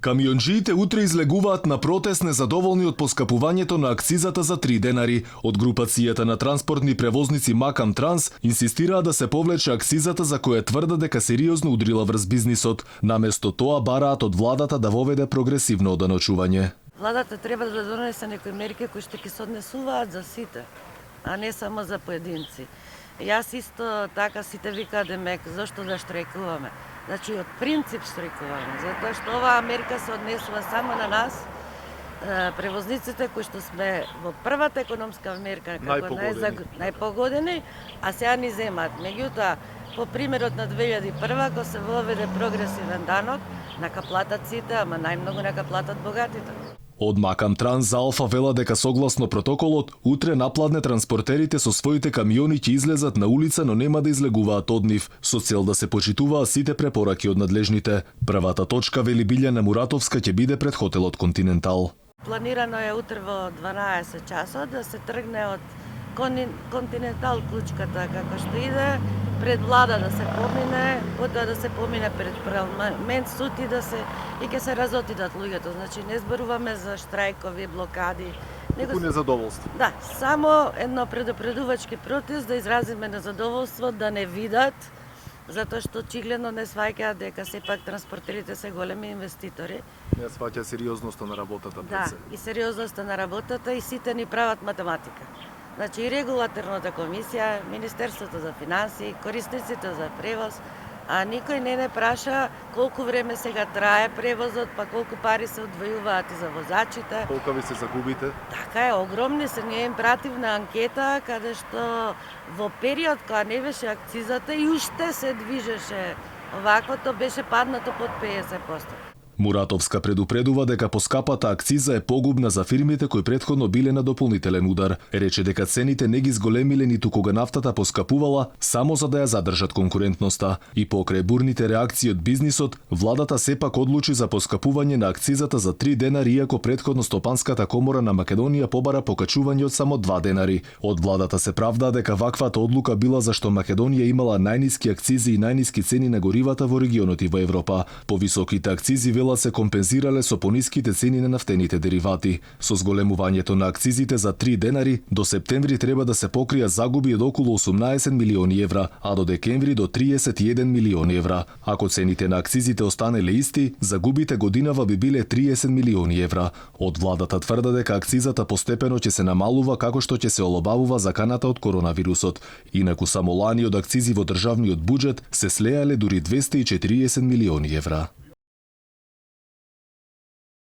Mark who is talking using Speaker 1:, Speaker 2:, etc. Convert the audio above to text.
Speaker 1: Камионџиите утре излегуваат на протест незадоволни од поскапувањето на акцизата за 3 денари. Од групацијата на транспортни превозници Макам Транс инсистираат да се повлече акцизата за која тврда дека сериозно удрила врз бизнисот. Наместо тоа бараат од владата да воведе прогресивно оданочување.
Speaker 2: Владата треба да донесе некои мерки кои што ќе се однесуваат за сите, а не само за поединци. Јас исто така сите викаат демек зошто да штрекуваме. Значи од принцип штрекуваме, затоа што оваа мерка се однесува само на нас, превозниците кои што сме во првата економска мерка како најпогодени, а сега ни земат. Меѓутоа, по примерот на 2001 кога се воведе прогресивен данок, нака платат сите, ама најмногу нака платат богатите.
Speaker 1: Од Макам Транс за Алфа вела дека согласно протоколот, утре напладне транспортерите со своите камиони ќе излезат на улица, но нема да излегуваат од нив, со цел да се почитуваат сите препораки од надлежните. Првата точка, вели Билјана Муратовска, ќе биде пред хотелот Континентал.
Speaker 2: Планирано е утре во 12 часот да се тргне од Континентал кучката како што иде, пред влада да се помине, потоа да се помине пред парламент, суд и ќе се разотидат луѓето. Значи не зборуваме за штрајкови, блокади,
Speaker 3: него незадоволство.
Speaker 2: Да, само едно предупредувачки протест да изразиме незадоволство, да не видат, затоа што очигледно не сваќаат дека сепак транспортерите се големи инвеститори.
Speaker 3: Не сваќа сериозноста на работата пред се.
Speaker 2: Да, и сериозноста на работата и сите ни прават математика. Значи и регулаторната комисија, Министерството за финансии, корисниците за превоз, а никој не праша колку време сега трае превозот, па колку пари се одвојуваат и за возачите.
Speaker 3: Колку ви се загубите?
Speaker 2: Така е, огромни се. Ние им пративна анкета каде што во период кога не беше акцизата и уште се движеше оваквото, беше паднато под 50%.
Speaker 1: Муратовска предупредува дека поскапата акциза е погубна за фирмите кои претходно биле на дополнителен удар. Рече дека цените не ги зголемиле ниту кога нафтата поскапувала, само за да ја задржат конкурентноста. И покрај бурните реакции од бизнисот, владата сепак одлучи за поскапување на акцизата за 3 денари, иако претходно Стопанската комора на Македонија побара покачување од само 2 денари. Од владата се правда дека ваквата одлука била зашто Македонија имала најниски акцизи и најниски цени на горивата во регионот и во Европа. Повисоките акцизи се компензирале со пониските цени на нафтените деривати. Со зголемувањето на акцизите за 3 денари, до септември треба да се покријат загуби од околу 18 милиони евра, а до декември до 31 милиони евра. Ако цените на акцизите останеле исти, загубите годинава би биле 30 милиони евра. Од владата тврда дека акцизата постепено ќе се намалува како што ќе се олабавува заканата од коронавирусот. Инаку само лани од акцизи во државниот буџет се слеале дури 240 милиони евра.